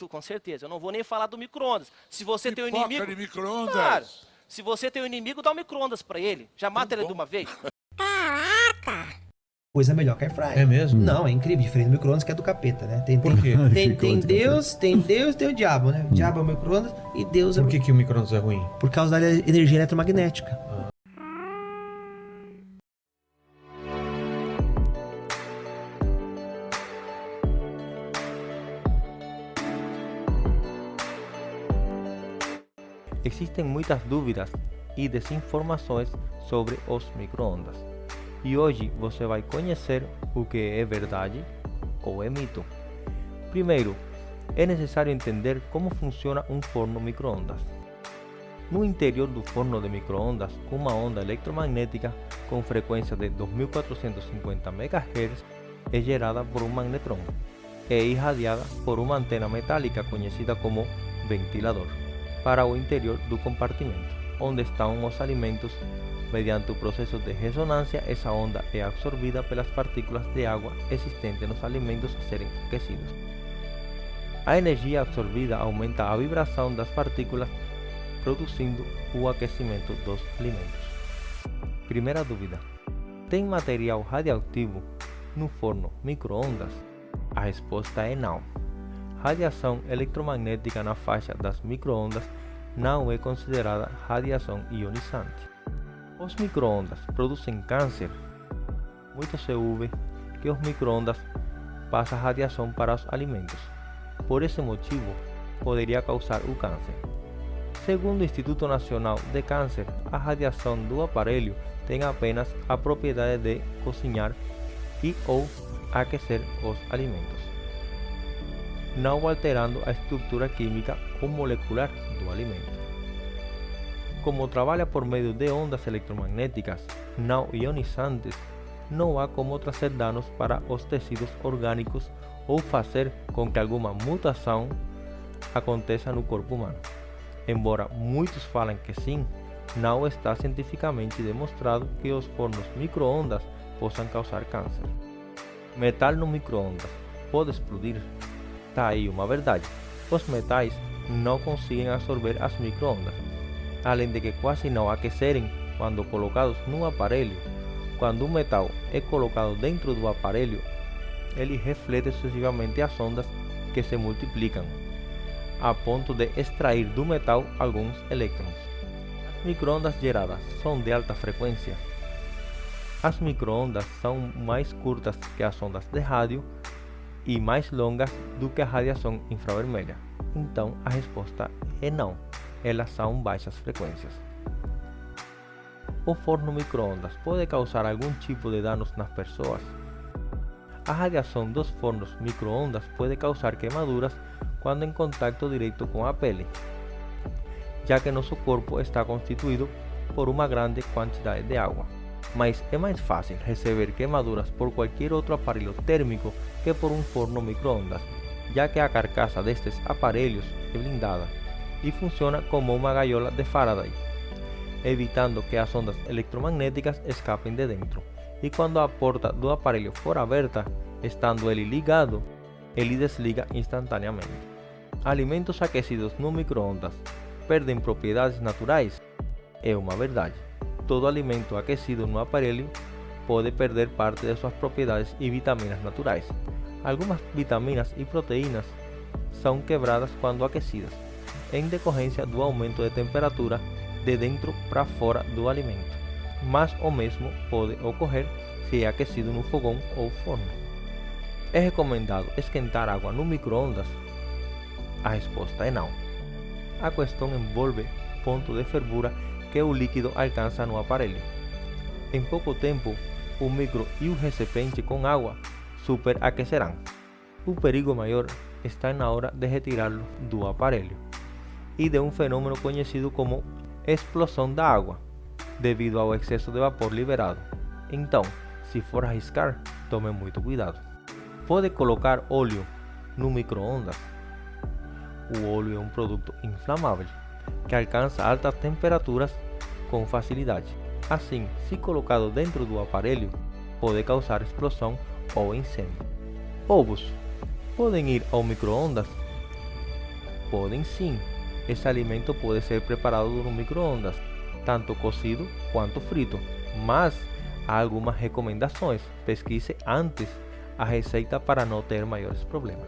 Pronto, com certeza. Eu não vou nem falar do micro-ondas. Se você tem um Pipoca inimigo... de micro-ondas. Claro. Se você tem um inimigo, dá um micro-ondas pra ele. Já mata ele de uma vez. Coisa melhor que air fryer. É mesmo? Não, é incrível, diferente do micro-ondas que é do capeta, né? Por quê? Tem Deus, tem o diabo, né? O diabo é o micro-ondas e Deus é Por que o micro-ondas é ruim? por causa da energia eletromagnética. Existem muitas dúvidas e desinformações sobre os micro-ondas. E hoje você vai conhecer o que é verdade ou é mito. Primeiro, é necessário entender como funciona um forno micro-ondas. No interior do forno de micro-ondas, uma onda eletromagnética com frequência de 2450 MHz é gerada por um magnetrão e irradiada por uma antena metálica conhecida como ventilador para o interior do compartimento, onde estão os alimentos. Mediante o processo de ressonância, essa onda é absorvida pelas partículas de água existentes nos alimentos a serem aquecidos. A energia absorvida aumenta a vibração das partículas, produzindo o aquecimento dos alimentos. Primeira dúvida: tem material radioativo no forno micro-ondas? A resposta é não. Radiação eletromagnética na faixa das micro-ondas não é considerada radiação ionizante. Os micro-ondas produzem câncer. Muito se ouve que os micro-ondas passam radiação para os alimentos. Por esse motivo, poderia causar o câncer. Segundo o Instituto Nacional de Câncer, a radiação do aparelho tem apenas a propriedade de cozinhar e ou aquecer os alimentos, não alterando a estrutura química ou molecular do alimento. Como trabalha por meio de ondas eletromagnéticas não ionizantes, não há como trazer danos para os tecidos orgânicos ou fazer com que alguma mutação aconteça no corpo humano. Embora muitos falem que sim, não está cientificamente demonstrado que os fornos micro-ondas possam causar câncer. Metal no micro-ondas pode explodir? Tá aí uma verdade. Os metais não conseguem absorver as micro-ondas, além de que quase não aquecerem quando colocados no aparelho. Quando o metal é colocado dentro do aparelho, ele reflete sucessivamente as ondas que se multiplicam, a ponto de extrair do metal alguns elétrons. As micro-ondas geradas são de alta frequência. As micro-ondas são mais curtas que as ondas de rádio e mais longas do que a radiação infravermelha. Então a resposta é não, elas são baixas frequências. O forno micro-ondas pode causar algum tipo de danos nas pessoas? A radiação dos fornos micro-ondas pode causar queimaduras quando em contato direto com a pele, já que nosso corpo está constituído por uma grande quantidade de água. Mas é mais fácil receber queimaduras por qualquer outro aparelho térmico que por um forno micro-ondas, já que a carcaça destes aparelhos é blindada e funciona como uma gaiola de Faraday, evitando que as ondas eletromagnéticas escapem de dentro. E quando a porta do aparelho for aberta, estando ele ligado, ele desliga instantaneamente. Alimentos aquecidos no micro-ondas perdem propriedades naturais? É uma verdade. Todo alimento aquecido no aparelho pode perder parte de suas propriedades e vitaminas naturais. Algumas vitaminas e proteínas são quebradas quando aquecidas, em decorrência do aumento de temperatura de dentro para fora do alimento, mas o mesmo pode ocorrer se é aquecido no fogão ou forno. É recomendado esquentar água no micro-ondas? A resposta é não. A questão envolve ponto de fervura que o líquido alcança no aparelho. Em pouco tempo, o micro e o recipiente com água superaquecerão. O perigo maior está na hora de retirá-lo do aparelho e de um fenômeno conhecido como explosão da água, devido ao excesso de vapor liberado. Então, se for arriscar, tome muito cuidado. Pode colocar óleo no micro-ondas? O óleo é um produto inflamável que alcança altas temperaturas com facilidade. Assim, se colocado dentro do aparelho, pode causar explosão ou incêndio. Ovos podem ir ao micro-ondas? Podem sim. Esse alimento pode ser preparado no micro-ondas, tanto cozido quanto frito, mas há algumas recomendações. Pesquise antes a receita para não ter maiores problemas.